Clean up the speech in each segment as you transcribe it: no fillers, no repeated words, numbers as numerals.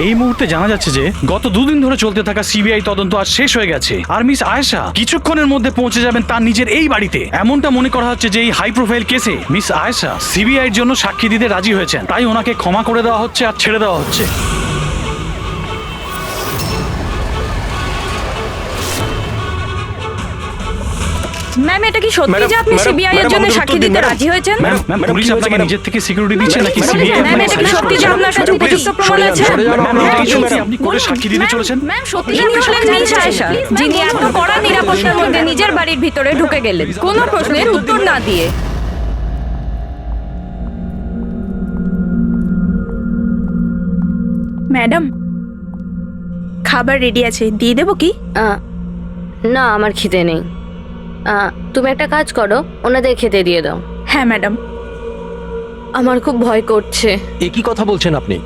এই মুহূর্তে জানা যাচ্ছে যে গত দুদিন ধরে চলতে থাকা সিবিআই তদন্ত আজ শেষ হয়ে গেছে, আর মিস আয়েশা কিছুক্ষণের মধ্যে পৌঁছে যাবেন তার নিজের এই বাড়িতে। এমনটা মনে করা হচ্ছে যে এই হাই প্রোফাইল কেসে মিস আয়েশা সিবিআই এর জন্য সাক্ষী দিতে রাজি হয়েছেন, তাই ওনাকে ক্ষমা করে দেওয়া হচ্ছে আর ছেড়ে দেওয়া হচ্ছে। ম্যাম, এটা কি সত্যি যে আপনি সিবিআই এর জন্য সাক্ষী দিতে রাজি হয়েছেন? ম্যাম, পুলিশ আপনাকে নিজের থেকে সিকিউরিটি দিচ্ছে নাকি সিবিআই? ম্যাম, এটা কি সত্যি যে আপনার কাছে উপযুক্ত প্রমাণ আছে? আপনি কোর্টে সাক্ষী দিতে চলেছেন? ম্যাম, সত্যি ইনি হলেন মিস আয়েশা, যিনি এত কড়া নিরাপত্তার মধ্যে নিজের বাড়ির ভিতরে ঢুকে গেলেন কোনো প্রশ্নের উত্তর না দিয়ে। ম্যাডাম, খাবার রেডি আছে, দিয়ে দেবো কি? না, আমার খিদে নেই। তুমি একটা কাজ করো, ওনাদের খেতে দিয়ে দাও। হ্যাঁ ম্যাডাম। আমার খুব ভয় করছে। একই কথা বলছেন আপনি?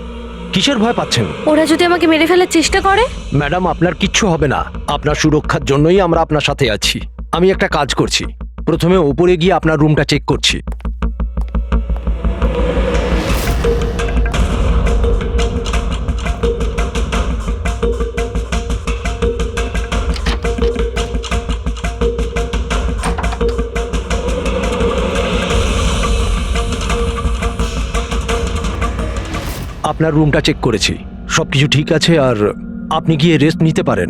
কিসের ভয় পাচ্ছেন? ওরা যদি আমাকে মেরে ফেলার চেষ্টা করে? ম্যাডাম, আপনার কিচ্ছু হবে না। আপনার সুরক্ষার জন্যই আমরা আপনার সাথে আছি। আমি একটা কাজ করছি, প্রথমে ওপরে গিয়ে আপনার রুমটা চেক করছি। আপনার রুমটা চেক করেছি, সবকিছু ঠিক আছে, আর আপনি গিয়ে রেস্ট নিতে পারেন।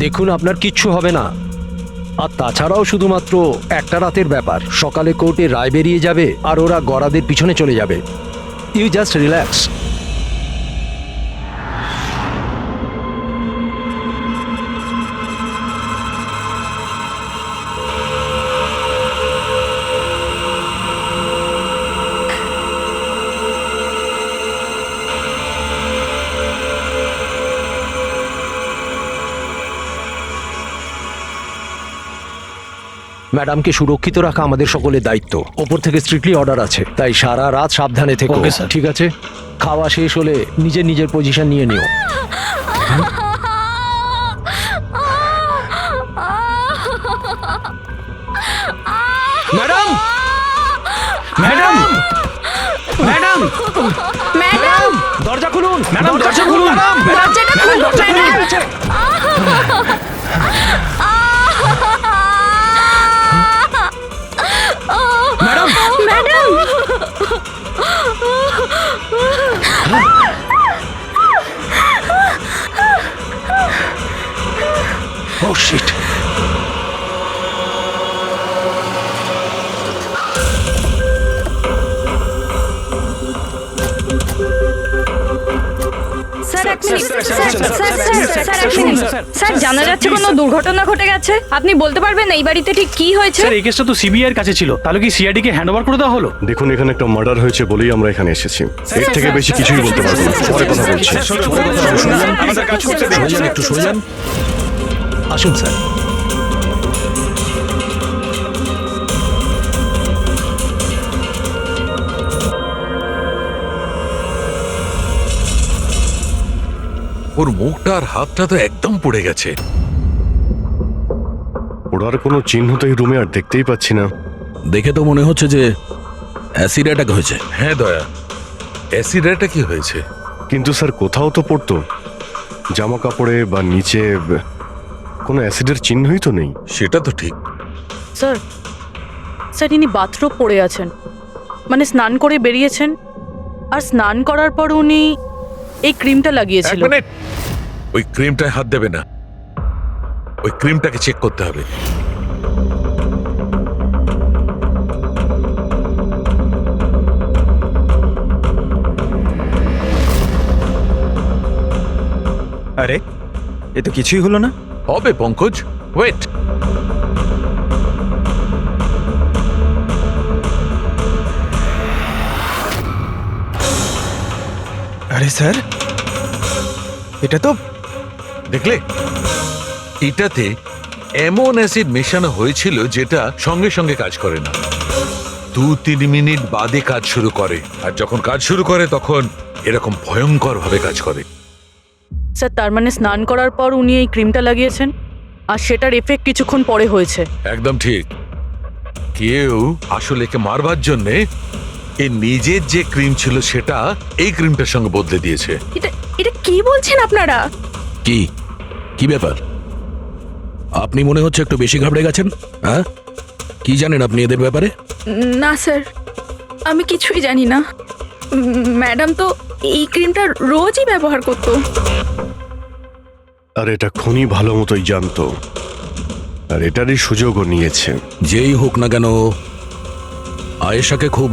দেখুন, আপনার কিচ্ছু হবে না। আর তাছাড়াও শুধুমাত্র একটা রাতের ব্যাপার, সকালে কোর্টে রায় বেরিয়ে যাবে আর ওরা গরাদের পিছনে চলে যাবে। You just relax. ম্যাডামকে সুরক্ষিত রাখা আমাদের সকলের দায়িত্ব। ওপর থেকে স্ট্রিক্টলি অর্ডার আছে, তাই সারা রাত সাবধানে থেকো। Okay sir. ঠিক আছে? খাওয়া শেষ হলে নিজের নিজের পজিশন নিয়ে নিও। ম্যাডাম, ম্যাডাম, ম্যাডাম, ম্যাডাম, দরজা খুলুন। ম্যাডাম, দরজা খুলুন। দরজাটা খুলুন ম্যাডাম। ম্যাডাম, ম্যাডাম, ও শিট। স্যার এক মিনিট। স্যার এক মিনিট। স্যার, জানা যাচ্ছে কোনো দুর্ঘটনা ঘটে গেছে। আপনি বলতে পারবেন এই বাড়িতে ঠিক কি হয়েছে? স্যার, এই কেসটা তো সিবিআই এর কাছে ছিল, তাহলে কি সিআইডি কে হ্যান্ড ওভার করে দেওয়া হলো? দেখুন, এখানে একটা মার্ডার হয়েছে বলেই আমরা এখানে এসেছি। এর থেকে বেশি কিছুই বলতে পারবো না, পরে কথা বলছি। একটু সরে যান। আসুন স্যার। ওর মুখটা আর হাতটা তো একদম পড়ে গেছে। ওর কোনো চিহ্ন তো এই রুমে আর দেখতেই পাচ্ছি না। দেখে তো মনে হচ্ছে যে অ্যাসিড অ্যাটাক হয়েছে। হ্যাঁ দয়া, অ্যাসিড অ্যাটাকই হয়েছে। কিন্তু স্যার, কোথাও তো পড়তো জামা কাপড়ে বা নিচে কোনো অ্যাসিডের চিহ্নই তো নেই। সেটা তো ঠিক। স্যার, স্যার ইনি বাথরুম পড়ে আছেন, মানে স্নান করে বেরিয়েছেন, আর স্নান করার পর উনি এই ক্রিমটা এক লাগিয়েছিল। মিনিট, ওই ক্রিমটায় হাত দেবে না। ওই ক্রিমটাকে চেক করতে হবে। আরে, এ তো কিছুই হলো না। হবে পঙ্কজ, ওয়েট। আরে স্যার, এটা তো দেখলে, এটাতে এমন অ্যাসিড মেশানো হয়েছিল যেটা সঙ্গে সঙ্গে কাজ করে না, 2-3 মিনিট বাদে কাজ শুরু করে। আর যখন কাজ শুরু করে তখন এরকম ভয়ঙ্কর ভাবে কাজ করে। স্যার, তার মানে স্নান করার পর উনি এই ক্রিমটা লাগিয়েছেন, আর সেটার এফেক্ট কিছুক্ষণ পরে হয়েছে। একদম ঠিক। কেউ আসলে একে মারবার জন্যে এর নিজের যে ক্রিম ছিল সেটা এই ক্রিমটার সঙ্গে বদলে দিয়েছে। এটা এটা কি বলছেন আপনারা? কি কি ব্যাপার? আপনি মনে হচ্ছে একটু বেশি ঘাবড়ে গেছেন। হ্যাঁ, কি জানেন আপনি এদের ব্যাপারে? না স্যার, আমি কিছুই জানি না। ম্যাডাম তো এই ক্রিমটা রোজই ব্যবহার করতো। আর এটা খনি ভালো মতোই জানতো, আর এটারই সুযোগও নিয়েছে। যেই হোক না কেন আয়েশাকে খুব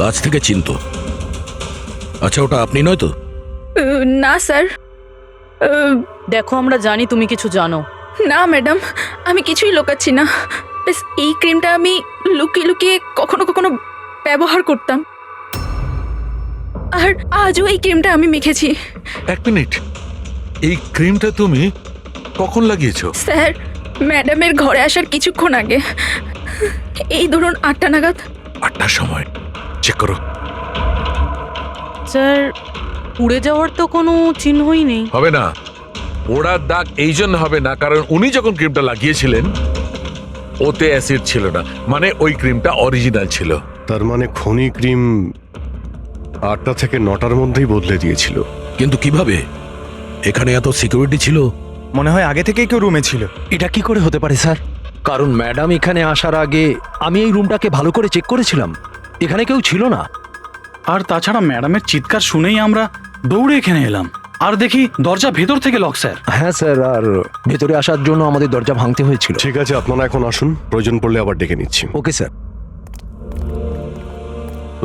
কাছ থেকে চিনতো। আচ্ছা, ওটা আপনি নয় তো? না স্যার। দেখো, আমরা জানি তুমি কিছু জানো। না ম্যাডাম, আমি কিছুই লুকাচ্ছি না। ব্যাস এই ক্রিমটা আমি লুকিয়ে লুকিয়ে কখনো কখনো ব্যবহার করতাম, আর আজও এই ক্রিমটা আমি মেখেছি। এক মিনিট, এই ক্রিমটা তুমি কখন লাগিয়েছো? স্যার, ম্যাডামের ঘরে আসার কিছুক্ষণ আগে, এই ধরুন 8টা নাগাদ। 8টার সময়? চেক করো। স্যার, উড়ে যাওয়ার তো কোনো চিহ্নই নেই। হবে না, পোড়ার দাগ এই জন্য হবে না কারণ উনি যখন ক্রিমটা লাগিয়েছিলেন ওতে অ্যাসিড ছিল না, মানে ওই ক্রিমটা অরিজিনাল ছিল। তার মানে খনি ক্রিম 8টা থেকে 9টার মধ্যেই বদলে দিয়েছিল। কিন্তু কিভাবে? এখানে এত সিকিউরিটি ছিল। মনে হয় আগে থেকেই কেউ রুমে ছিল। এটা কি করে হতে পারে স্যার? কারণ ম্যাডাম এখানে আসার আগে আমি এই রুমটাকে ভালো করে চেক করেছিলাম, এখানে কেউ ছিল না। আর তাছাড়া ম্যাডামের চিৎকার শুনেই আমরা দৌড়ে এখানে এলাম, আর দেখি দরজা ভেতর থেকে লক স্যার। হ্যাঁ স্যার, আর ভেতরে আসার জন্য আমাদের দরজা ভাঙতে হয়েছিল। ঠিক আছে, আপনারা এখন আসুন, প্রয়োজন পড়লে আবার ডেকে নিচ্ছি। Okay sir.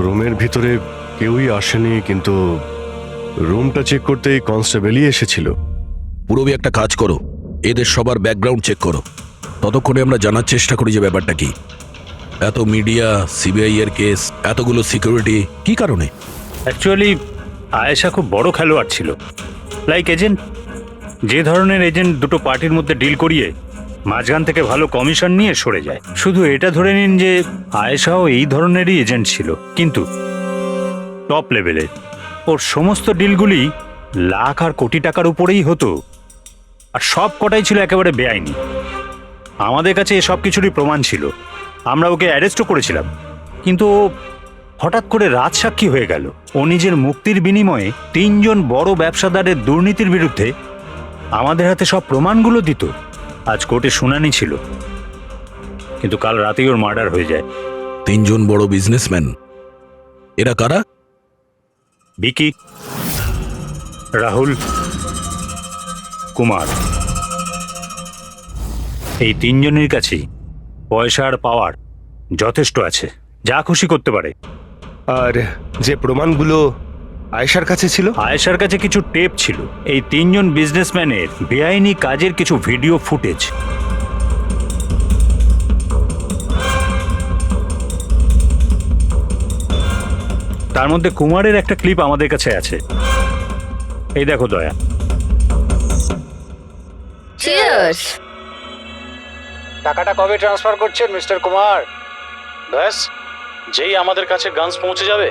রুমের ভিতরে কেউই আসেনি, কিন্তু রুমটা চেক করতে কনস্টেবলই এসেছিল। পুরবি একটা কাজ করো, এদের সবার ব্যাকগ্রাউন্ড চেক করো। ততক্ষণে আমরা জানার চেষ্টা করি যে ব্যাপারটা কি। এত মিডিয়া, সিবিআই এর কেস, এতগুলো সিকিউরিটি, কি কারণে? অ্যাকচুয়ালি আয়েশা খুব বড় খেলোয়াড় ছিল, লাইক এজেন্ট। যে ধরনের এজেন্ট দুটো পার্টির মধ্যে ডিল করিয়ে মাঝখান থেকে ভালো কমিশন নিয়ে সরে যায়। শুধু এটা ধরে নিন যে আয়েশাও এই ধরনেরই এজেন্ট ছিল, কিন্তু টপ লেভেলের। ওর সমস্ত ডিলগুলি লাখ আর কোটি টাকার উপরেই হতো, আর সব কটাই ছিল একেবারে বেআইনি। আমাদের কাছে এসব কিছুরই প্রমাণ ছিল, আমরা ওকে অ্যারেস্টও করেছিলাম। কিন্তু ও হঠাৎ করে রাজসাক্ষী হয়ে গেল। ও নিজের মুক্তির বিনিময়ে 3 জন বড় ব্যবসাদারের দুর্নীতির বিরুদ্ধে আমাদের হাতে সব প্রমাণগুলো দিত। আজ কোর্টে শুনানি ছিল, কিন্তু কাল রাতেই ওর মার্ডার হয়ে যায়। 3 জন বড় বিজনেসম্যান, এরা কারা? ভিকি, রাহুল, কুমার। এই 3 জনের কাছেই পয়সা আর পাওয়ার যথেষ্ট আছে, যা খুশি করতে পারে। আর যে প্রমাণগুলো আয়েশার কাছে ছিল, আয়েশার কাছে কিছু টেপ ছিল, এই 3 জন বিজনেসম্যানের বেআইনি কাজের কিছু ভিডিও ফুটেজ। তার মধ্যে কুমারের একটা ক্লিপ আমাদের কাছে আছে, এই দেখো দয়া। চিয়ার্স। টাকাটা কবে ট্রান্সফার করছেন মিস্টার কুমার? ব্যাস, যেই আমাদের কাছে গানস পৌঁছে যাবে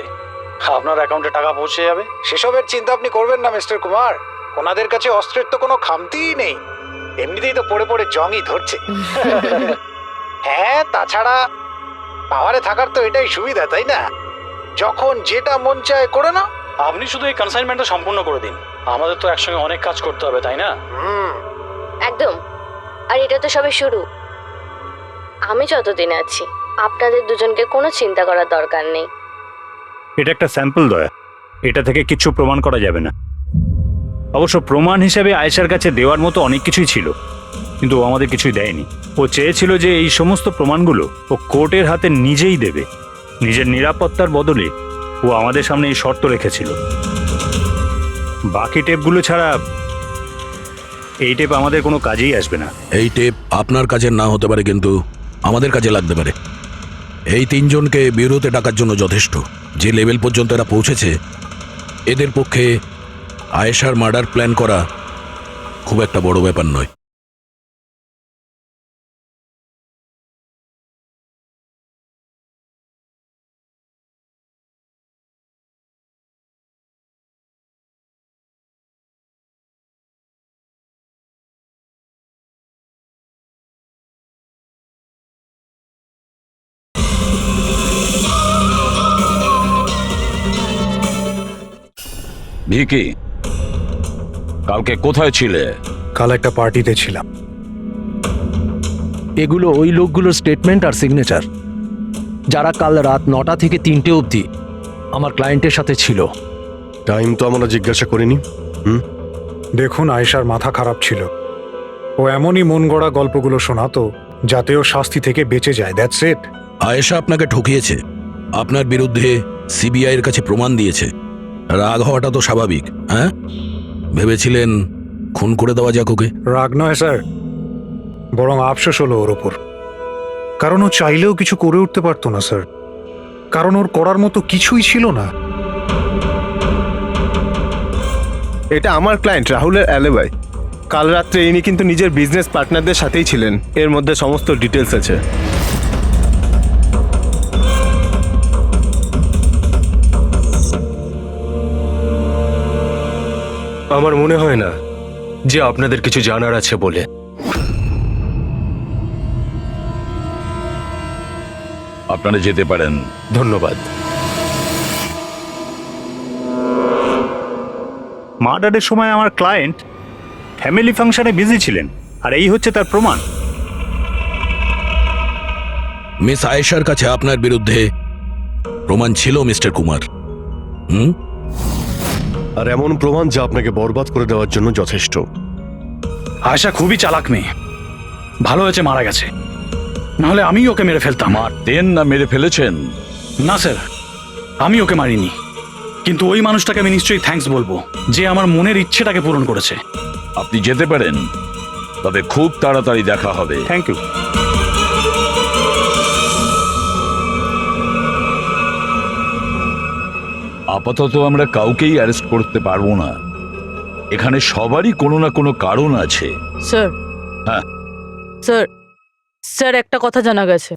আপনার অ্যাকাউন্টে টাকা পৌঁছে যাবে। সেসবের চিন্তা আপনি করবেন না মিস্টার কুমার, ওনাদের কাছে অস্ত্রের তো কোনো খামতিই নেই, এমনিতেই তো পড়ে পড়ে জংই ধরছে। হ্যাঁ, তাছাড়া পাওয়ারে থাকার তো এটাই সুবিধা, তাই না? যখন যেটা মন চায় করে না। আপনি শুধু এই কনসাইনমেন্টটা সম্পূর্ণ করে দিন, আমাদের তো একসঙ্গে অনেক কাজ করতে হবে, তাই না? একদম। আর এটা তো সবে শুরু। আমি যতদিন আছি আপনাদের দুজনকে কোনো চিন্তা করার দরকার নেই। এটা একটা স্যাম্পল দয়া, এটা থেকে কিছু প্রমাণ করা যাবে না। অবশ্য প্রমাণ হিসেবে আয়েশার কাছে দেওয়ার মতো অনেক কিছুই ছিল, কিন্তু ও আমাদের কিছুই দেয়নি। ও চেয়েছিল যে এই সমস্ত প্রমাণগুলো ও কোর্টের হাতে নিজেই দেবে। নিজের নিরাপত্তার বদলে ও আমাদের সামনে এই শর্ত রেখেছিল। বাকি টেপগুলো ছাড়া এই টেপ আমাদের কোনো কাজেই আসবে না। এই টেপ আপনার কাজের না হতে পারে, কিন্তু আমাদের কাজে লাগতে পারে। এই 3 জনকে ব্যুরোতে ডাকার জন্য যথেষ্ট। যে লেভেল পর্যন্ত এরা পৌঁছেছে, এদের পক্ষে আয়েশার মার্ডার প্ল্যান করা খুব একটা বড় ব্যাপার নয়। ভিকি, কালকে কোথায় ছিলে? কাল একটা পার্টিতে ছিলাম। এগুলো ওই লোকগুলোর স্টেটমেন্ট আর সিগনেচার, যারা কাল রাত 9টা থেকে 3টে অবধি আমার ক্লায়েন্টের সাথে ছিল। টাইম তো আমরা জিজ্ঞাসা করিনি। দেখুন, আয়েশার মাথা খারাপ ছিল। ও এমনই মন গড়া গল্পগুলো শোনাতো যাতে ও শাস্তি থেকে বেঁচে যায়। That's it. আয়েশা আপনাকে ঠকিয়েছে, আপনার বিরুদ্ধে সিবিআই এর কাছে প্রমাণ দিয়েছে। রাগ হওয়াটা তো স্বাভাবিক। হ্যাঁ, ভেবেছিলেন খুন করে দেওয়া যাক ওকে? রাগ নয় স্যার, বরং আফসোস হলো ওর ওপর। কারণ ও চাইলেও কিছু করে উঠতে পারতো না স্যার, কারণ ওর করার মতো কিছুই ছিল না। এটা আমার ক্লায়েন্ট রাহুলের অ্যালিবাই। কাল রাত্রে ইনি কিন্তু নিজের বিজনেস পার্টনারদের সাথেই ছিলেন। এর মধ্যে সমস্ত ডিটেলস আছে। আমার মনে হয় না যে আপনাদের কিছু জানার আছে বলে। আপনারা যেতে পারেন। ধন্যবাদ। মার্ডারের সময় আমার ক্লায়েন্ট ফ্যামিলি ফাংশনে বিজি ছিলেন, আর এই হচ্ছে তার প্রমাণ। মিস আয়েশার কাছে আপনার বিরুদ্ধে প্রমাণ ছিল মিস্টার কুমার। আর এমন প্রমাণ যা আপনাকে বরবাদ করে দেওয়ার জন্য যথেষ্ট। আয়েশা খুবই চালাক মেয়ে, ভালো হয়েছে মারা গেছে, নাহলে আমি ওকে মেরে ফেলতাম। মারতেন না মেরে ফেলেছেন? না স্যার, আমি ওকে মারিনি, কিন্তু ওই মানুষটাকে আমি নিশ্চয়ই থ্যাঙ্কস বলবো যে আমার মনের ইচ্ছেটাকে পূরণ করেছে। আপনি যেতে পারেন, তবে খুব তাড়াতাড়ি দেখা হবে। Thank you. আপাতত আমরা কাউকেই অ্যারেস্ট করতে পারবো না। এখানে সবারই কোনো না কোনো কারণ আছে। স্যার, হ্যাঁ স্যার, স্যার একটা কথা জানা গেছে।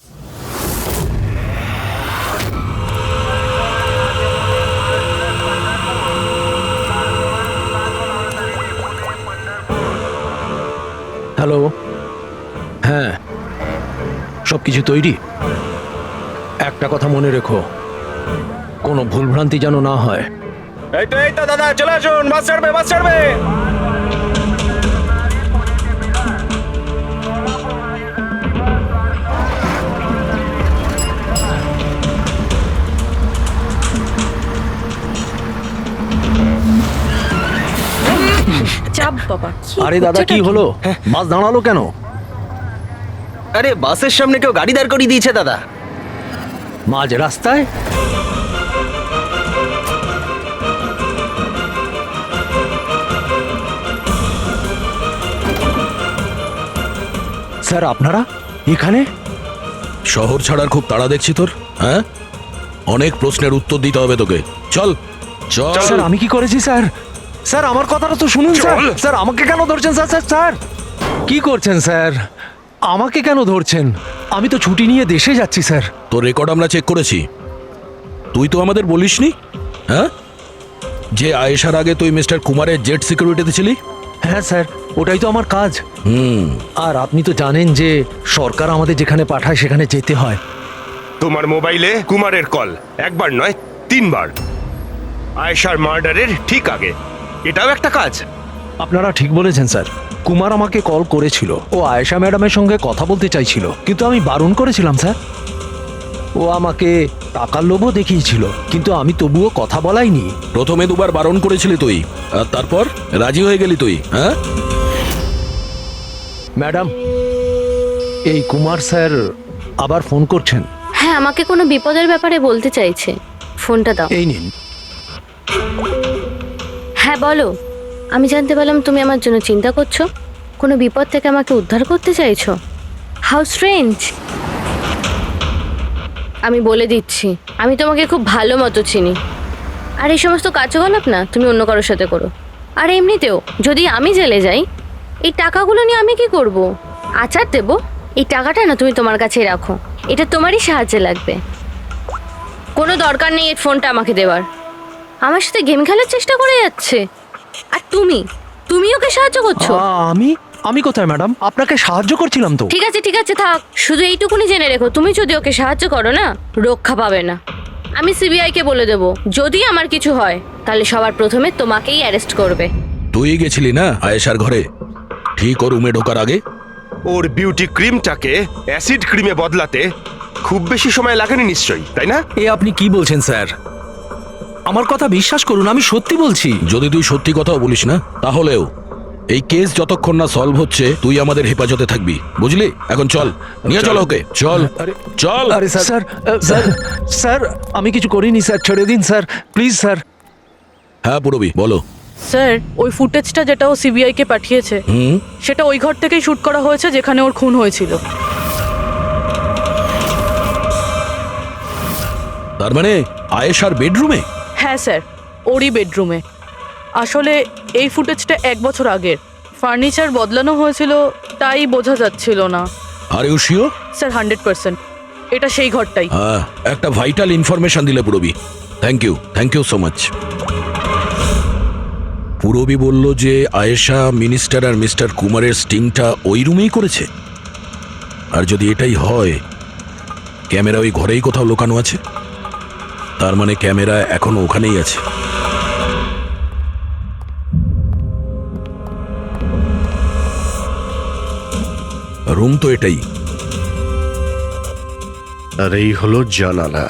হ্যালো, হ্যাঁ, সব কিছু তৈরি। একটা কথা মনে রেখো, কোনো ভুলভ্রান্তি যেন না হয়। এই তো দাদা, চলে আসুন, বাস ছাড়বে, বাস ছাড়বে। চাপ বাবা। আরে দাদা, কি হলো? বাস দাঁড়ালো কেন? আরে বাসের সামনে কেউ গাড়ি দাঁড় করিয়ে দিয়েছে দাদা। মাঝ রাস্তায়? স্যার, আপনারা এখানে? শহর ছাড়ার খুব তাড়া দেখছি তোর। হ্যাঁ, অনেক প্রশ্নের উত্তর দিতে হবে তোকে। চল চল। স্যার, আমি কি করেছি স্যার? স্যার, আমার কথাটা তো শুনুন স্যার। স্যার, আমাকে কেন ধরছেন স্যার? স্যার স্যার কি করছেন স্যার? আমাকে কেন ধরছেন? আমি তো ছুটি নিয়ে দেশে যাচ্ছি স্যার। তোর রেকর্ড আমরা চেক করেছি। তুই তো আমাদের বলিসনি, হ্যাঁ, যে আয়েশার আগে তুই মিস্টার কুমারের জেট সিকিউরিটিতে ছিলি? হ্যাঁ স্যার, ওটাই তো আমার কাজ। আর আপনি তো জানেন যে সরকার আমাদের যেখানে পাঠায় সেখানে যেতে হয়। তোমার মোবাইলে কুমারের কল একবার নয় 3 বার, আয়েশার মার্ডারের ঠিক আগে। এটাও একটা কাজ। আপনারা ঠিক বলেছেন স্যার। কুমার আমাকে কল করেছিল, ও আয়েশা ম্যাডামের সঙ্গে কথা বলতে চাইছিল, কিন্তু আমি বারণ করেছিলাম স্যার। ও আমাকে টাকার লোভও দেখিয়েছিল, কিন্তু আমি তবুও কথা বলাইনি। প্রথমে 2বার বারণ করেছিলি তুই, আর তারপর রাজি হয়ে গেলি তুই। হ্যাঁ ম্যাডাম, এই কুমার স্যার আবার ফোন করছেন। হ্যাঁ, আমাকে কোনো বিপদের ব্যাপারে বলতে চাইছে। ফোনটা দাও। এই নিন। হ্যাঁ বলো। আমি জানতে পারলাম তুমি আমার জন্য চিন্তা করছো, কোনো বিপদ থেকে আমাকে উদ্ধার করতে চাইছো। How strange. আমি বলে দিচ্ছি, আমি তোমাকে খুব ভালো মতো চিনি। আর এই সমস্ত কার্যকলাপ না তুমি অন্য কারোর সাথে করো। আর এমনিতেও যদি আমি জেলে যাই, এই টাকাগুলো নিয়ে আমি কি করব? আচার দেবো? এই টাকাটা না তুমি তোমার কাছেই রাখো, এটা তোমারই সাহায্যে লাগবে। কোনো দরকার নেই এই ফোনটা আমাকে দেওয়ার। আমার সাথে গেম খেলার চেষ্টা করে যাচ্ছে, আর তুমি ওকে সাহায্য করছো। আমি কোথায় ম্যাডাম? আপনাকে সাহায্য করছিলাম তো। ঠিক আছে থাক, শুধু এইটুকুনি জেনে রেখো, তুমি যদি ওকে সাহায্য করো না, রক্ষা পাবে না। আমি সিবিআই কে বলে দেবো, যদি আমার কিছু হয় তাহলে সবার প্রথমে তোমাকেই অ্যারেস্ট করবে। তুই গেছিলি না আয়েশার ঘরে ঠিক ওর রুমে ঢোকার আগে? ওর বিউটি ক্রিমটাকে অ্যাসিড ক্রিমে বদলাতে খুব বেশি সময় লাগেনি নিশ্চয়ই, তাই না? এ আপনি কি বলছেন স্যার? আমার কথা বিশ্বাস করুন, আমি সত্যি বলছি। যদি তুই সত্যি কথাও বলিস না, তাহলেও এই কেস যতক্ষণ না সলভ হচ্ছে তুই আমাদের হেফাজতে থাকবি, বুঝলি? এখন চল, নিয়ে চল ওকে, চল চল। আরে স্যার স্যার স্যার স্যার আমি কিছু করিনি স্যার, ছেড়ে দিন স্যার, প্লিজ স্যার। হ্যাঁ পুরবি, বলো। স্যার ওই ফুটেজটা যেটা ও সিবিআই কে পাঠিয়েছে সেটা ওই ঘর থেকেই শুট করা হয়েছে যেখানে ওর খুন হয়েছিল। তার মানে আয়েশার বেডরুমে? হ্যাঁ স্যার, ওরই বেডরুমে। আসলে এই ফুটেজটা 1 বছর আগের, ফার্নিচার বদলানো হয়েছিল তাই বোঝা যাচ্ছিল না। Are you sure? স্যার 100% এটা সেই ঘরটাই। হ্যাঁ, একটা ভাইটাল ইনফরমেশন দিলে Purabi, thank you so much. Purabi বলল যে আয়েশা মিনিস্টার আর মিস্টার কুমারের স্টিংটা ওই রুমেই করেছে। আর যদি এটাই হয়, ক্যামেরা ওই ঘরেই কোথাও লুকানো আছে, তার মানে ক্যামেরা এখনো ওখানেই আছে। রুম তো এটাই। আর এই হলো জানালা।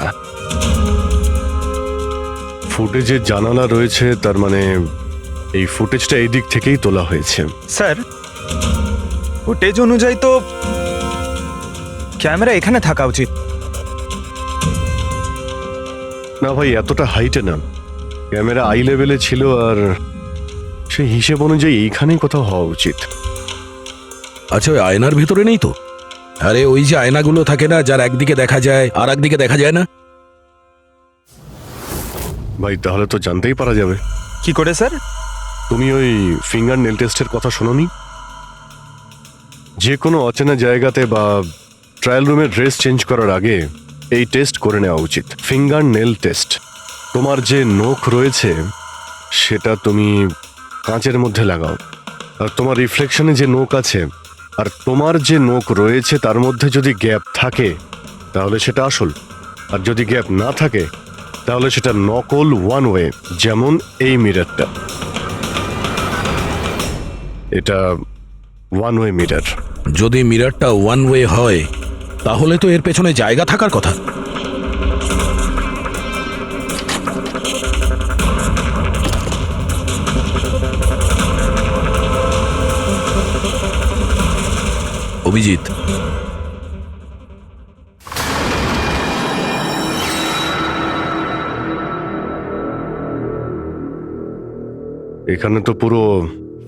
ফুটেজে জানালা রয়েছে, তার মানে এই ফুটেজটা এই দিক থেকেই তোলা হয়েছে। স্যার ফুটেজ অনুযায়ী তো ক্যামেরা এখানে থাকা উচিত। না ভাই, এতটা হাইটে না, ক্যামেরা আই লেভেলে ছিল, আর সেই হিসেব অনুযায়ী এইখানেই কোথাও হওয়া উচিত। আচ্ছা, ওই আয়নার ভিতরে নেই তো? আরে ওই যে আয়নাগুলো থাকে না, যার একদিকে দেখা যায় আর একদিকে দেখা যায় না। ভাই তাহলে তো জানতেই পারা যাবে। কি করে স্যার? তুমি ওই ফিঙ্গার নেল টেস্টের কথা শোনোনি? যে কোনো অচেনা জায়গাতে বা ট্রায়াল রুমে ড্রেস চেঞ্জ করার আগে এই টেস্ট করে নেওয়া উচিত, ফিঙ্গার নেল টেস্ট। তোমার যে নখ রয়েছে সেটা তুমি কাঁচের মধ্যে লাগাও, আর তোমার রিফ্লেকশনে যে নখ আছে আর তোমার যে নখ রয়েছে তার মধ্যে যদি গ্যাপ থাকে তাহলে সেটা আসল, আর যদি গ্যাপ না থাকে তাহলে সেটা নকল ওয়ান ওয়ে। যেমন এই মিররটা, এটা ওয়ান ওয়ে মিরর। যদি মিররটা ওয়ান ওয়ে হয় তাহলে তো এর পেছনে জায়গা থাকার কথা। অভিজিৎ, এখানে তো পুরো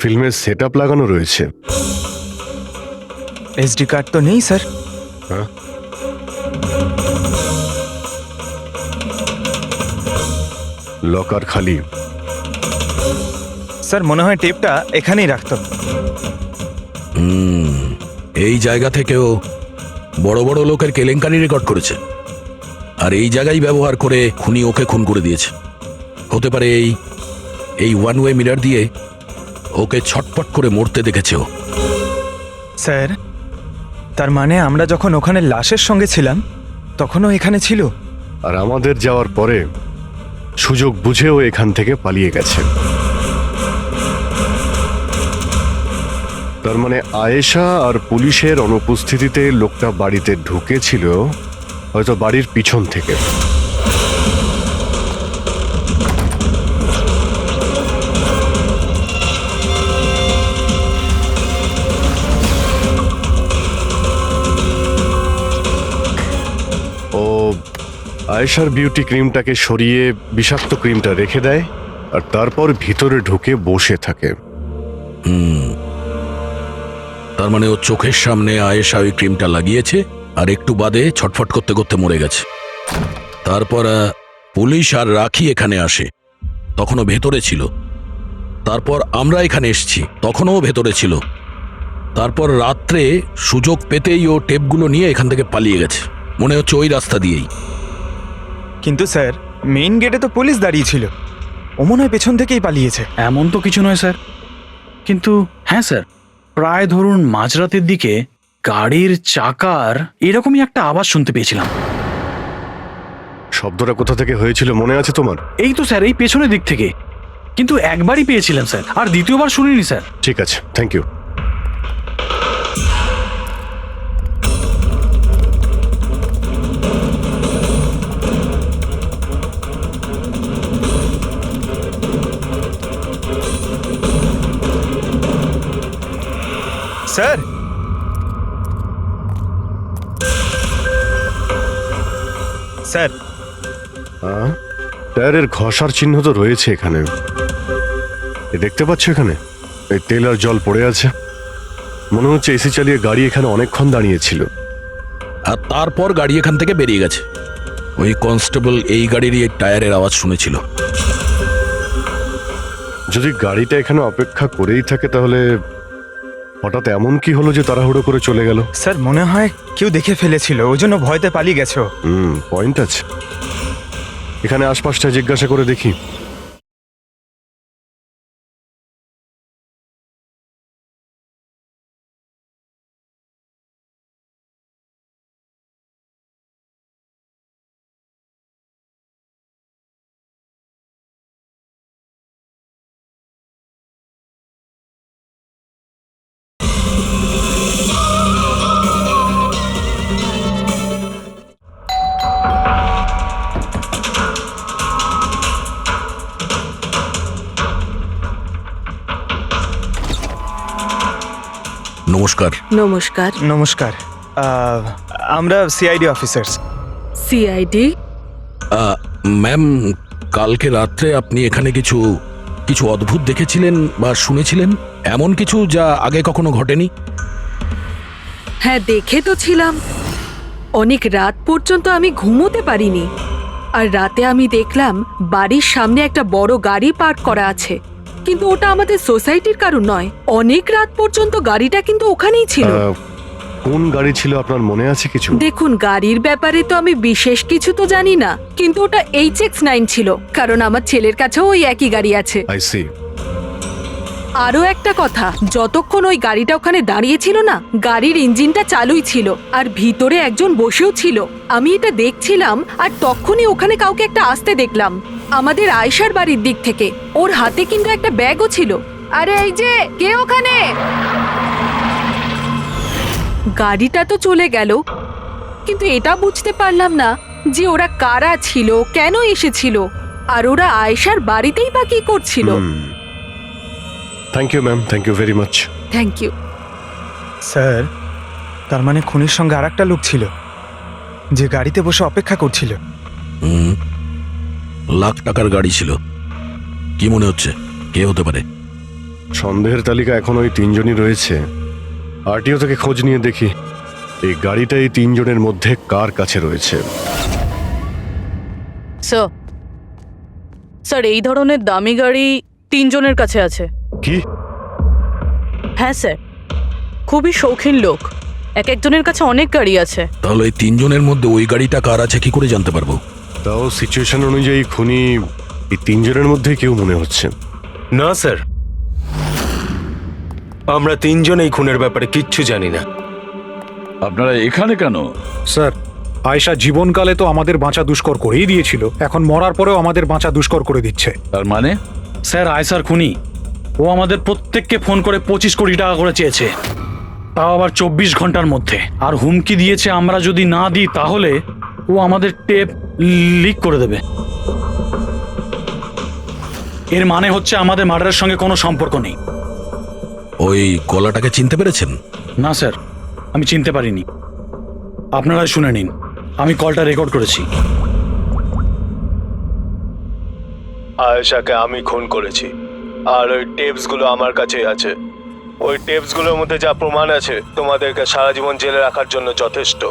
ফিল্মের সেট আপ লাগানো রয়েছে। এসডি কার্ড তো নেই স্যার। হ্যাঁ, লকার খালি। স্যার মনে হয় টেপটা এখানেই রাখতাম। এই জায়গা থেকেও বড় বড় লোকের কেলেঙ্কারি রেকর্ড করেছে, আর এই জায়গায় ব্যবহার করে খুনি ওকে খুন করে দিয়েছে। হতে পারে এই ওয়ান ওয়ে মিরর দিয়ে ওকে ছটপট করে মরতে দেখেছে ও। স্যার তার মানে আমরা যখন ওখানে লাশের সঙ্গে ছিলাম তখনও এখানে ছিল, আর আমাদের যাওয়ার পরে সুযোগ বুঝেও এখান থেকে পালিয়ে গেছে। তার মানে আয়েশা আর পুলিশের অনুপস্থিতিতে লোকটা বাড়িতে ঢুকেছিল, হয়তো বাড়ির পিছন থেকে। ও আয়েশার বিউটি ক্রিমটাকে সরিয়ে বিষাক্ত ক্রিমটা রেখে দেয়, আর তারপর ভিতরে ঢুকে বসে থাকে। তার মানে ও চোখের সামনে আয়েশা ওই ক্রিমটা লাগিয়েছে, আর একটু বাদে ছটফট করতে করতে মরে গেছে। তারপর পুলিশ আর রাখি এখানে আসে, তখনও ভেতরে ছিল। তারপর আমরা এখানে এসেছি, তখনও ভেতরে ছিল। তারপর রাত্রে সুযোগ পেতেই ও টেপগুলো নিয়ে এখান থেকে পালিয়ে গেছে, মনে হচ্ছে ওই রাস্তা দিয়েই। কিন্তু স্যার মেইন গেটে তো পুলিশ দাঁড়িয়ে ছিল, ও মনে হয় পেছন থেকেই পালিয়েছে। এমন তো কিছু নয় স্যার, কিন্তু হ্যাঁ স্যার, প্রায় ধরুন মাঝরাতের দিকে গাড়ির চাকার এরকমই একটা আওয়াজ শুনতে পেয়েছিলাম। শব্দটা কোথা থেকে হয়েছিল মনে আছে তোমার? এই তো স্যার, এই পেছনের দিক থেকে। কিন্তু একবারই পেয়েছিলাম স্যার, আর দ্বিতীয়বার শুনিনি স্যার। ঠিক আছে, থ্যাংক ইউ। স্যার, স্যার, টায়ারের ঘষার চিহ্ন তো রয়েছে এখানে। দেখতে পাচ্ছ এখানে এই তেল আর জল পড়ে আছে। মনে হচ্ছে এসি চালিয়ে গাড়ি এখানে অনেকক্ষণ দাঁড়িয়েছিল। আর তারপর গাড়ি এখান থেকে বেরিয়ে গেছে। ওই কনস্টেবল এই গাড়িরই এই টায়ারের আওয়াজ শুনেছিল। যদি গাড়িটা এখানে অপেক্ষা করেই থাকে তাহলে হঠাৎ এমন কি হলো যে তাড়াহুড়ো করে চলে গেল? স্যার মনে হয় কেউ দেখে ফেলেছিল, ওই জন্য ভয়তে পালিয়ে গেছো। পয়েন্ট আছে। এখানে আশপাশটা জিজ্ঞাসা করে দেখি। নমস্কার। নমস্কার। নমস্কার, আমরা সিআইডি অফিসার্স। সিআইডি? ম্যাম, কালকে রাত্রে আপনি এখানে কিছু কিছু অদ্ভুত দেখেছিলেন বা শুনেছিলেন, এমন কিছু যা আগে কখনো ঘটেনি? হ্যাঁ, দেখে তো ছিলাম। অনেক রাত পর্যন্ত আমি ঘুমোতে পারিনি। আর রাতে আমি দেখলাম বাড়ির সামনে একটা বড় গাড়ি পার্ক করা আছে, কিন্তু ওটা আমাদের সোসাইটির কারণ নয়। অনেক রাত পর্যন্ত গাড়িটা কিন্তু ওখানেই ছিল। কোন গাড়ি ছিল আপনার মনে আছে কিছু? দেখুন, গাড়ির ব্যাপারে তো আমি বিশেষ কিছু তো জানি না, কিন্তু ওটা HX9 ছিল, কারণ আমার ছেলের কাছেও ওই একই গাড়ি আছে। I see. আরও একটা কথা, যতক্ষণ ওই গাড়িটা ওখানে দাঁড়িয়ে ছিল না, গাড়ির ইঞ্জিনটা চালুই ছিল আর ভিতরে একজন বসেও ছিল। আমি এটা দেখছিলাম আর তখনই ওখানে কাউকে একটা আসতে দেখলাম, আমাদের আয়েশার বাড়ির দিক থেকে। ওর হাতে কিন্তু একটা ব্যাগও ছিল। আরে এই যে, কে ওখানে? গাড়িটা তো চলে গেল, কিন্তু এটা বুঝতে পারলাম না যে ওরা কারা ছিল, কেন এসেছিল, আর ওরা আয়েশার বাড়িতেই বা কি করছিল। Thank you ma'am, thank you very much. Thank you. Sir, তার মানে খুনির সঙ্গে আরেকটা লোক ছিল যে গাড়িতে বসে অপেক্ষা করছিল। লাখ টাকার গাড়ি ছিল। কি মনে হচ্ছে কে হতে পারে? সন্দেহের তালিকা এখন ওই তিনজনই রয়েছে। আরটিও থেকে খোঁজ নিয়ে দেখি এই গাড়িটা এই তিনজনের মধ্যে কার কাছে রয়েছে। স্যার, এই ধরনের দামি গাড়ি 3 জনের কাছে আছে। কি? হ্যাঁ স্যার, খুবই শৌখিন লোক, এক একজনের কাছে অনেক গাড়ি আছে। তাহলে এই 3 জনের মধ্যে ওই গাড়িটা কার আছে কি করে জানতে পারবো? তাও সিচুয়েশন অনুযায়ী খুনি এই তিনজনের মধ্যে কেউ মনে হচ্ছে। না স্যার, আমরা 3 জন এই খুনের ব্যাপারে কিচ্ছু জানি না। আপনারা এখানে কেন? স্যার, আয়েশা জীবনকালে তো আমাদের বাঁচা দুষ্কর করেই দিয়েছিল, এখন মরার পরেও আমাদের বাঁচা দুষ্কর করে দিচ্ছে। তার মানে? স্যার, আয়েশার খুনি ও আমাদের প্রত্যেককে ফোন করে 25 কোটি টাকা করে চেয়েছে, তাও আবার 24 ঘন্টার মধ্যে। আর হুমকি দিয়েছে আমরা যদি না দিই তাহলে ও আমাদের টেপ লিক করে দেবে। এর মানে হচ্ছে আমাদের মার্ডারের সঙ্গে কোনো সম্পর্ক নেই। ওই গলাটাকে চিনতে পেরেছেন? না স্যার, আমি চিনতে পারিনি। আপনারাই শুনে নিন, আমি কলটা রেকর্ড করেছি। আয়েশাকে আমি খুন করেছি, আর ওই টেপসগুলো আমার কাছেই আছে। ওই টেপসগুলোর মধ্যে যা প্রমাণ আছে তোমাদেরকে সারা জীবন জেলে রাখার জন্য যথেষ্ট।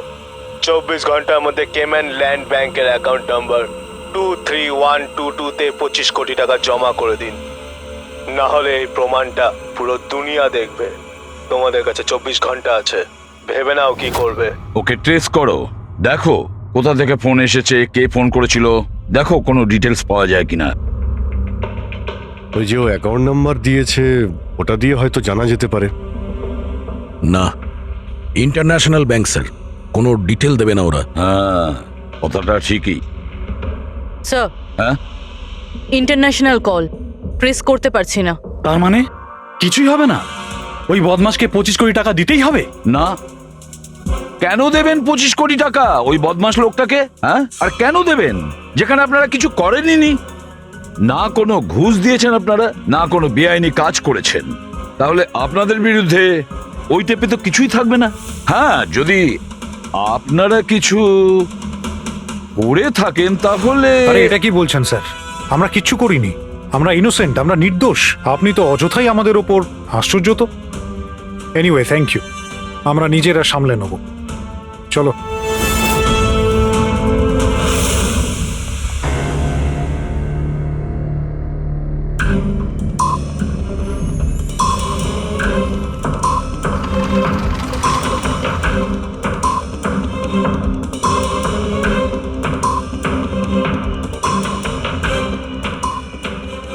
24 ঘন্টার মধ্যে কেম্যান ল্যান্ড ব্যাংকের অ্যাকাউন্ট নাম্বার 23122-তে 25 কোটি টাকা জমা করে দিন, না হলে এই প্রমাণটা পুরো দুনিয়া দেখবে। তোমাদের কাছে 24 ঘন্টা আছে, ভেবে নাও কি করবে। ওকে ট্রেস করো, দেখো কোথা থেকে ফোন এসেছে, কে ফোন করেছিল, দেখো কোনো ডিটেলস পাওয়া যায় কিনা। ওই যে ও অ্যাকাউন্ট নাম্বার দিয়েছে, ওটা দিয়ে হয়তো জানা যেতে পারে। না, ইন্টারন্যাশনাল ব্যাংক স্যার, কোনো ডিটেল দেবে না ওরা। হ্যাঁ, কথাটা ঠিকই। স্যার হ্যাঁ ইন্টারন্যাশনাল কল, প্রেস করতে পারছি না। তার মানে কিছুই হবে না? ওই বদমাসকে 25 কোটি টাকা দিতেই হবে? না, কেন দেবেন 25 কোটি টাকা ওই বদমাশ লোকটাকে? হ্যাঁ, আর কেন দেবেন যেখানে আপনারা কিছু করেননি? না কোনো ঘুষ দিয়েছেন আপনারা, না কোনো বেআইনি কাজ করেছেন। তাহলে আপনাদের বিরুদ্ধে ওই টেপে তো কিছুই থাকবে না। হ্যাঁ, যদি আপনারা কিছু করে থাকেন তাহলে আরে এটা কি বলছেন স্যার? আমরা কিচ্ছু করিনি, আমরা ইনোসেন্ট, আমরা নির্দোষ। আপনি তো অযথাই আমাদের ওপর আশ্চর্য তো। এনিওয়ে থ্যাংক ইউ, আমরা নিজেরা সামলে নেব। চলো।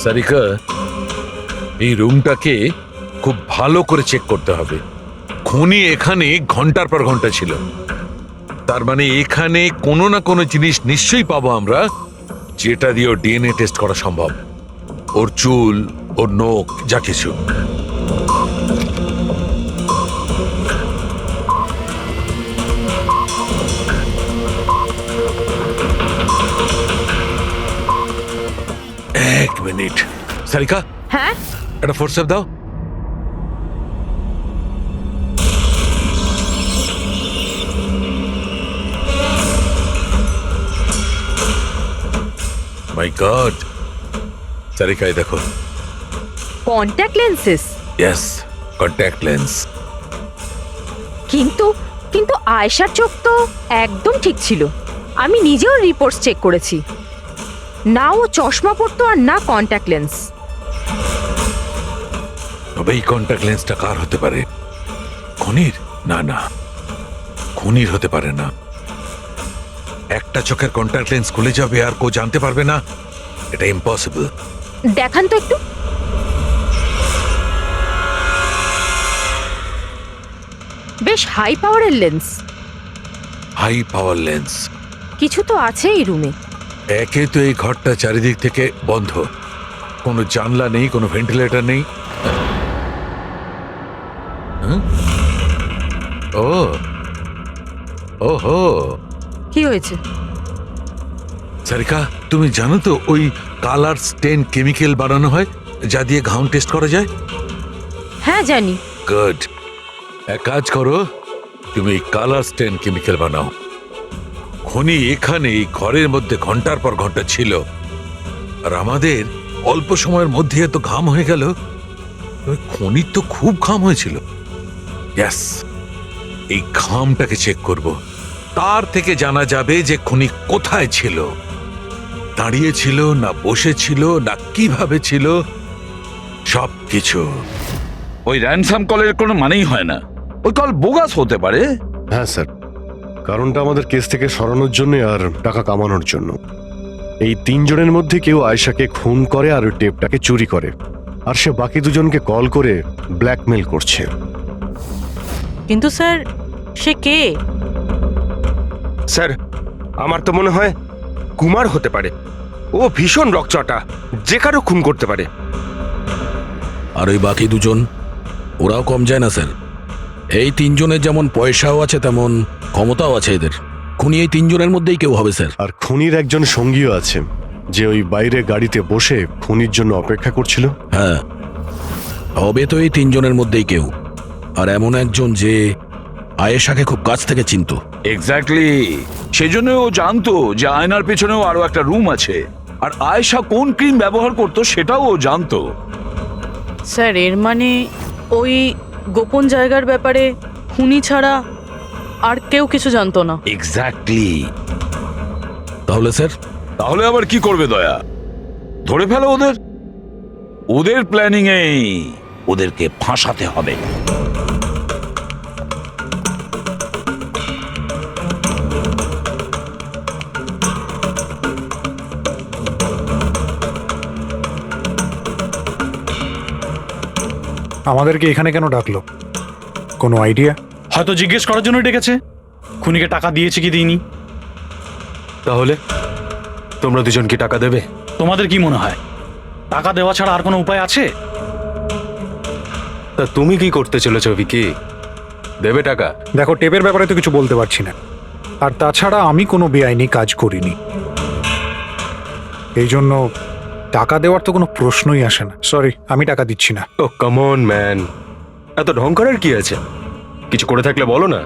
সারিকা, এই রুমটাকে খুব ভালো করে চেক করতে হবে। খুনি এখানে ঘন্টার পর ঘন্টা ছিল, তার মানে এখানে কোনো না কোনো জিনিস নিশ্চয়ই পাবো আমরা, যেটা দিয়ে ওর ডিএনএ টেস্ট করা সম্ভব। ওর চুল, ওর নখ, যা কিছু। এক মিনিট সারিকা, হ্যাঁ একটা ফোর্সেপ দাও। মাই গড, সারিকা এই দেখো। Contact lenses? Yes, contact lens. কিন্তু কিন্তু আয়েশার চোখ তো একদম ঠিক ছিল। আমি নিজেও রিপোর্টস চেক করেছি, না ও চশমা পরতো আর না কন্ট্যাক্ট লেন্স। তবে এই কন্ট্যাক্ট লেন্সটা কার হতে পারে? খুনির? না না, খুনির হতে পারে না। একটা চোখের কন্ট্যাক্ট লেন্স খুলে যাবে আর কেউ জানতে পারবে না, এটা ইম্পসিবল। দেখান তো একটু। বেশ হাই পাওয়ারের লেন্স। High power lens? কিছু তো আছে এই রুমে। একে তো এই ঘরটা চারিদিক থেকে বন্ধ, কোনো জানলা নেই, কোনো ভেন্টিলেটর নেই। হ্যাঁ? ও ওহো, কি হয়েছে? সারিকা, তুমি জানো তো ওই কালার স্টেন কেমিক্যাল বানানো হয় যা দিয়ে ঘাম টেস্ট করা যায়? হ্যাঁ জানি। গুড, এক কাজ করো, তুমি কালার স্টেন কেমিক্যাল বানাও। খনি এখানে এই ঘরের মধ্যে ঘন্টার পর ঘন্টা ছিল, আর আমাদের অল্প সময়ের মধ্যে এত ঘাম হয়ে গেল। খনির তো খুব ঘাম হয়েছিল। ইয়েস, এই ঘামটাকে চেক করব, তার থেকে জানা যাবে যে খনি কোথায় ছিল, দাঁড়িয়ে ছিল না বসে ছিল না কিভাবে ছিল, সবকিছু। ওই র্যানসাম কলের কোনো মানেই হয় না, ওই কল বোগাস হতে পারে। হ্যাঁ স্যার, কারণটা আমাদের কেস থেকে সরানোর জন্য আর টাকা কামানোর জন্য। এই 3 জনের মধ্যে কেউ আয়েশাকে খুন করে আর ওই টেপটাকে চুরি করে, আর সে বাকি 2 জনকে কল করে ব্ল্যাকমেল করছে। কিন্তু স্যার, সে কে? স্যার, আমার তো মনে হয় কুমার হতে পারে। ও ভীষণ রকচটা, যে কারো খুন করতে পারে। আর ওই বাকি 2 জন, ওরাও কম যায় না স্যার। এই 3 জনের যেমন পয়সাও আছে তেমন ক্ষমতাও আছে এদের। খুনি এই 3 জনের মধ্যেই কেউ হবে স্যার। আর খুনির একজন সঙ্গীও আছে, যে ওই বাইরে গাড়িতে বসে খুনির জন্য অপেক্ষা করছিল। হ্যাঁ, হবে তো এই 3 জনের মধ্যেই কেউ। আর এমন একজন যে আয়েশাকে খুব কাছ থেকে চিনতো। এক্স্যাক্টলি, সেজন্য ও জানতো যে আয়নার পেছনেও আরো একটা রুম আছে, আর আয়েশা কোন ক্রিম ব্যবহার করতো সেটাও ও জানতো। স্যার, এর মানে ওই গোপন জায়গার ব্যাপারে খুনি ছাড়া আর কেউ কিছু জানতো না। এক্স্যাক্টলি। তাহলে স্যার? তাহলে আবার কি করবে দয়া? ধরে ফেলো ওদের। ওদের প্ল্যানিং এই, ওদেরকে ফাঁসাতে হবে। আমাদেরকে এখানে কেন ডাকলো? কোনো আইডিয়া? হয়তো জিজ্ঞেস করার জন্য ডেকেছে খুনিকে টাকা দিয়েছে কি দিইনি। তাহলে তোমরা দুজন কি টাকা দেবে? তোমাদের কি মনে হয় টাকা দেওয়া ছাড়া আর কোনো উপায় আছে? তা তুমি কি করতে চলেছো ভিকি? দেবে টাকা? দেখো, টেপের ব্যাপারে তো কিছু বলতে পারছি না, আর তাছাড়া আমি কোনো বেআইনি কাজ করিনি, এই জন্য টাকা দেওয়ার তো কোনো প্রশ্নই আসে না। সরি, আমি টাকা দিচ্ছি না। ও কাম অন ম্যান, এত ঢং করার কি আছে? কিছু করে থাকলে বলো না,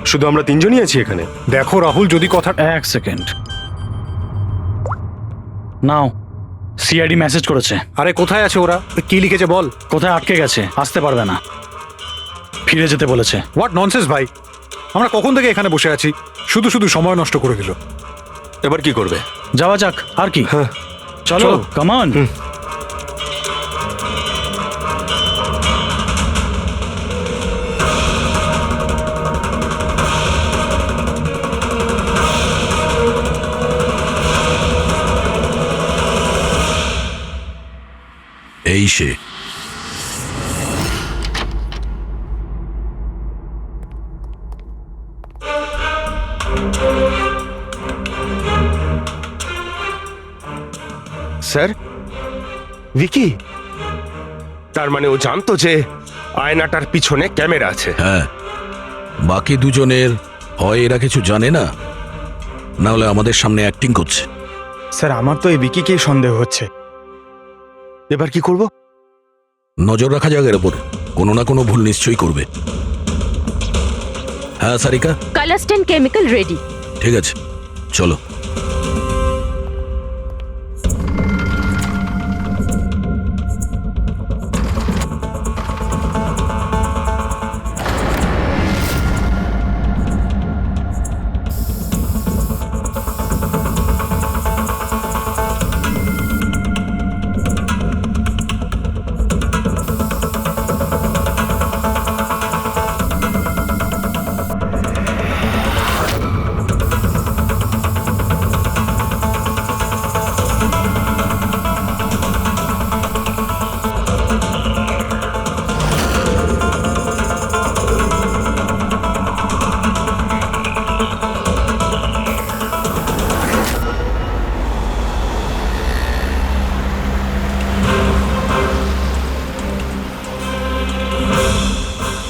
শুধু আমরা তিনজনই আছি এখানে। দেখো রাহুল, যদি কথা... এক সেকেন্ড নাও, সিআইডি মেসেজ করেছে। আরে কোথায় আছে ওরা? কি লিখেছে বল। কোথায় আটকে গেছে, আসতে পারবে না, ফিরে যেতে বলেছে। হোয়াট ননসেন্স ভাই, আমরা কখন থেকে এখানে বসে আছি, শুধু শুধু সময় নষ্ট করে দিল। এবার কি করবে? যাওয়া যাক, আর কি। চলো, কাম অন। এই সে। স্যার, ভিকি, তার মানে ও জানতো যে আয়নাটার পিছনে ক্যামেরা আছে? হ্যাঁ, বাকি দুজনের হয় এরা কিছু জানে না, না হলে আমাদের সামনে অ্যাক্টিং করছে। স্যার, আমার তো এই বিকিকেই সন্দেহ হচ্ছে। এবার কি করব? নজর রাখা যাক এর উপর, কোনো না কোনো ভুল নিশ্চয়ই করবে। হ্যাঁ সারিকা, কালাস্টেন কেমিক্যাল রেডি। ঠিক আছে, চলো।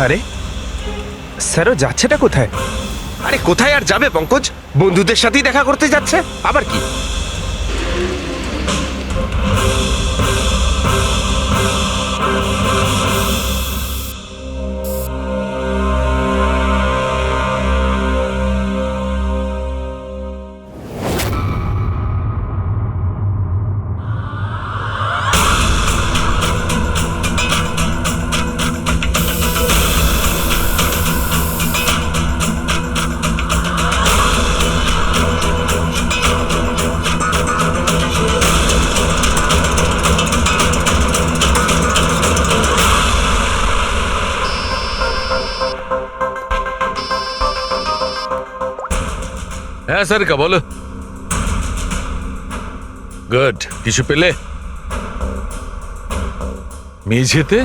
আরে স্যারও যাচ্ছেটা কোথায়? আরে কোথায় আর যাবে পঙ্কজ, বন্ধুদের সাথেই দেখা করতে যাচ্ছে, আবার কি? হ্যাঁ সারিকা, বলো। গুড, কিছু পেলে? মেঝেতে?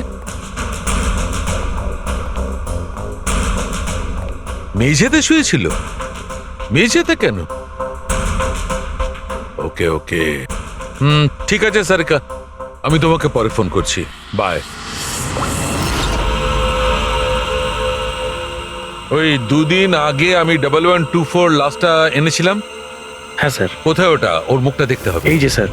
মেঝেতে শুয়েছিল? মেঝেতে কেন? ওকে ওকে, ঠিক আছে সারিকা, আমি তোমাকে পরে ফোন করছি। বাই। ওই দুদিন আগে আমি 1124 লাস্টটা এনেছিলাম। হ্যাঁ স্যার। কোথায় ওটা? ওর মুখটা দেখতে হবে। এই যে স্যার।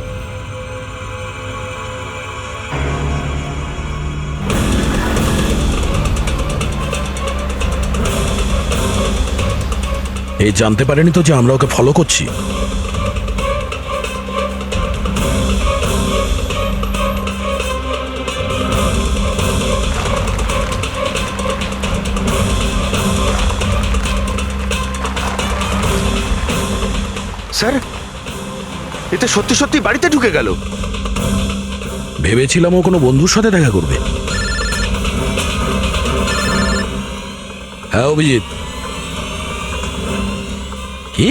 এই জানতে পারেনি তো যে আমরা ওকে ফলো করছি? স্যার, এটা সত্যি সত্যি বাড়িতে ঢুকে গেল। ভেবেছিলাম ও কোনো বন্ধুর সাথে দেখা করবে। হ্যাঁ অভিজিৎ। কি?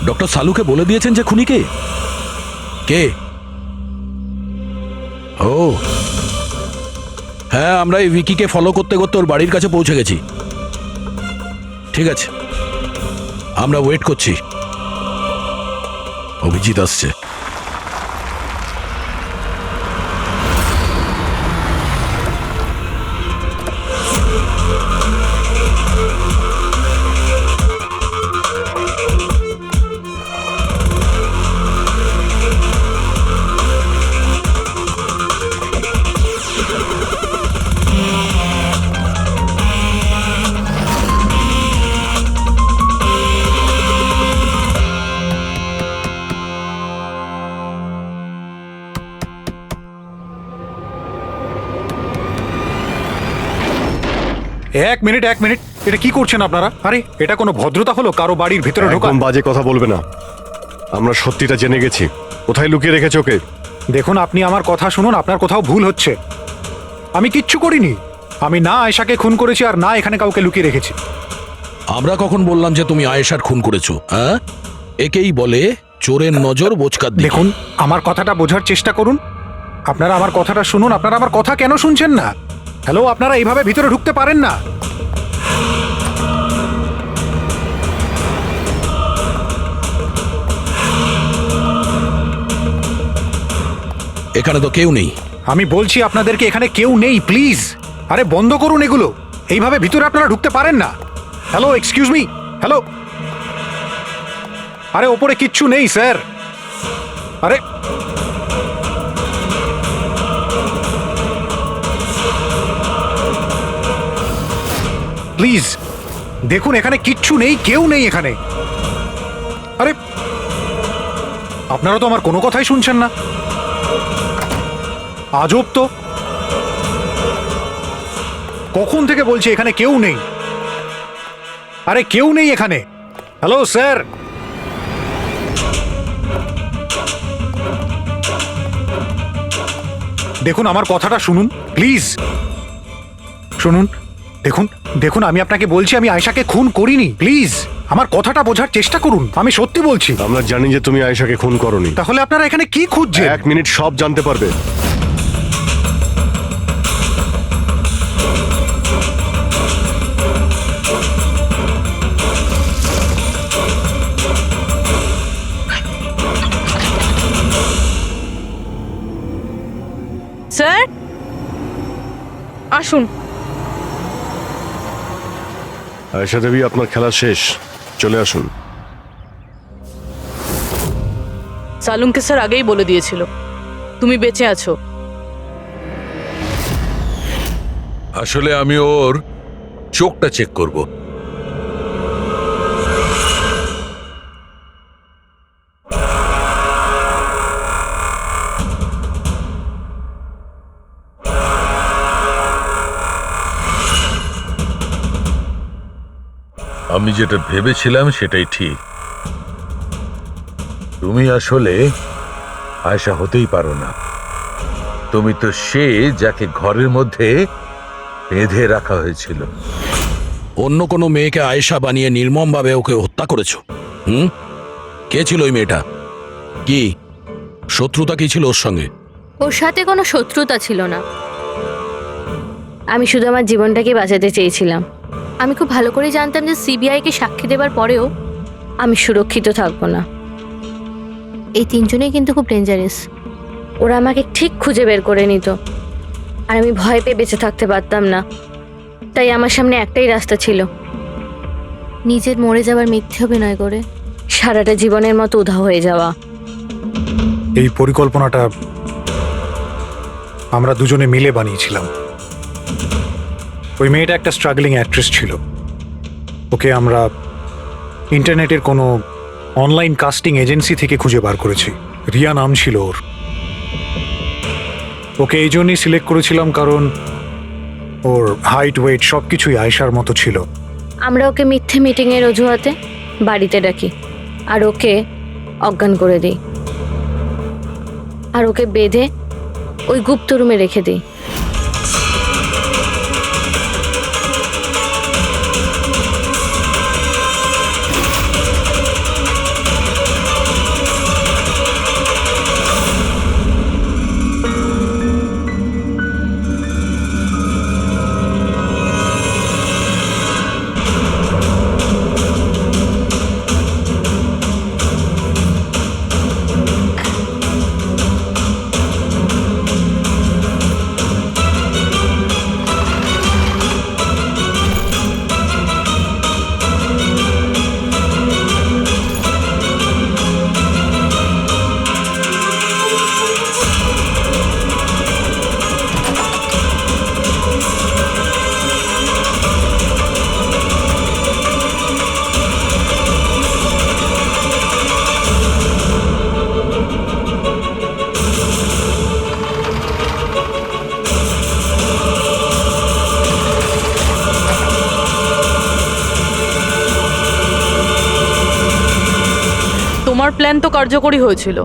ডক্টর সালুকে বলে দিয়েছেন যে খুনি কে? কে? ও হ্যাঁ, আমরা এই ভিকিকে ফলো করতে করতে ওর বাড়ির কাছে পৌঁছে গেছি। ঠিক আছে, আমরা ওয়েট করছি। অভিজিৎ আসছে। এক মিনিট এটা কি করছেন আপনারা? আরে এটা কোনো ভদ্রতা হলো কারো বাড়ির ভিতরে ঢোকা? একদম বাজে কথা বলবে না। আমরা সত্যিটা জেনে গেছি। কোথায় লুকিয়ে রেখেছো ওকে? দেখুন, আপনি আমার কথা শুনুন, আপনার কোথাও ভুল হচ্ছে। আমি কিচ্ছু করিনি। আমি না আয়েশাকে খুন করেছি আর না এখানে কাউকে লুকিয়ে রেখেছি। আমরা কখন বললাম যে তুমি আয়েশার খুন করেছো? হ্যাঁ, একেই বলে চোরের নজর বোচকার দিকে। দেখুন, আমার কথাটা বোঝার চেষ্টা করুন। আপনারা আমার কথাটা শুনুন। আপনারা আমার কথা কেন শুনছেন না? হ্যালো, আপনারা এইভাবে ভিতরে ঢুকতে পারেন না। এখানে তো কেউ নেই। আমি বলছি আপনাদেরকে এখানে কেউ নেই, প্লিজ। আরে বন্ধ করুন এগুলো। এইভাবে ভিতরে আপনারা ঢুকতে পারেন না। Hello, excuse me. হ্যালো, আরে ওপরে কিচ্ছু নেই স্যার। আরে প্লিজ দেখুন, এখানে কিচ্ছু নেই, কেউ নেই এখানে। আরে আপনারা তো আমার কোনো কথাই শুনছেন না। আজব তো, কখন থেকে বলছি এখানে কেউ নেই। আরে কেউ নেই এখানে। হ্যালো স্যার, দেখুন আমার কথাটা শুনুন প্লিজ। শুনুন, দেখুন দেখুন আমি আপনাকে বলছি আমি আয়েশাকে খুন করিনি। প্লিজ আমার কথাটা বোঝার চেষ্টা করুন, আমি সত্যি বলছি। আমরা জানি যে তুমি আয়েশাকে খুন করনি। তাহলে আপনারা এখানে কি খুঁজছেন? 1 মিনিট, সব জানতে পারবে। স্যার আসুন। আয়েশা দেবী, আপনার খেলা শেষ, চলে আসুন। সালুমকে স্যার আগেই বলে দিয়েছিল তুমি বেঁচে আছো। আসলে আমি ওর চোখটা চেক করব। আমি যেটা ভেবেছিলাম সেটাই ঠিক। তুমি আসলে আয়েশা হতেই পারো না। তুমি তো সে যাকে ঘরের মধ্যে বেঁধে রাখা হয়েছিল। অন্য কোনো মেয়েকে আয়েশা বানিয়ে নির্মমভাবে ওকে হত্যা করেছো। কে ছিল ওই মেয়েটা? কি শত্রুতা কি ছিল ওর সঙ্গে? ওর সাথে কোনো শত্রুতা ছিল না। আমি শুধু আমার জীবনটাকে বাঁচাতে চেয়েছিলাম। আমি খুব ভালো করে জানতাম যে সিবিআইকে সাক্ষী দেবার পরেও আমি সুরক্ষিত থাকবো না। এই তিনজনেই কিন্তু খুব ডেঞ্জারাস। ওরা আমাকে ঠিক খুঁজে বের করে নিত, আর আমি ভয় পেয়ে বেঁচে থাকতে পারতাম না। তাই আমার সামনে একটাই রাস্তা ছিল, নিজের মরে যাবার মিথ্যে অভিনয় করে সারাটা জীবনের মতো উধাও হয়ে যাওয়া। এই পরিকল্পনাটা আমরা দুজনে মিলে বানিয়েছিলাম। ওই মেয়েটা একটা স্ট্রাগলিং অ্যাক্ট্রেস ছিল। ওকে আমরা ইন্টারনেটের কোনো অনলাইন কাস্টিং এজেন্সি থেকে খুঁজে বার করেছি। রিয়া নাম ছিল ওর। ওকে এই জন্যই সিলেক্ট করেছিলাম কারণ ওর হাইট, ওয়েট সব কিছুই আয়েশার মতো ছিল। আমরা ওকে মিথ্যে মিটিংয়ের অজুহাতে বাড়িতে ডাকি আর ওকে অজ্ঞান করে দিই, আর ওকে বেঁধে ওই গুপ্ত রুমে রেখে দিই। তোমার প্ল্যান তো কার্যকরী হয়েছিল,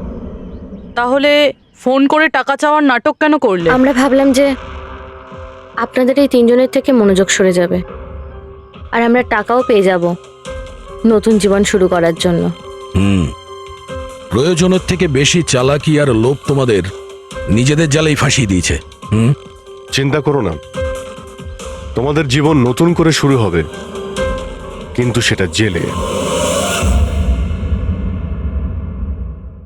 তাহলে ফোন করে টাকা চাওয়ার নাটক কেন করলে? আমরা ভাবলাম যে আপনাদের এই তিনজনের থেকে মনোযোগ সরে যাবে, আর আমরা টাকাও পেয়ে যাব নতুন জীবন শুরু করার জন্য। প্রয়োজনের থেকে বেশি চালাকি আর লোভ তোমাদের নিজেদের জালেই ফাঁসিয়ে দিয়েছে। চিন্তা করো না, তোমাদের জীবন নতুন করে শুরু হবে, কিন্তু সেটা জেলে।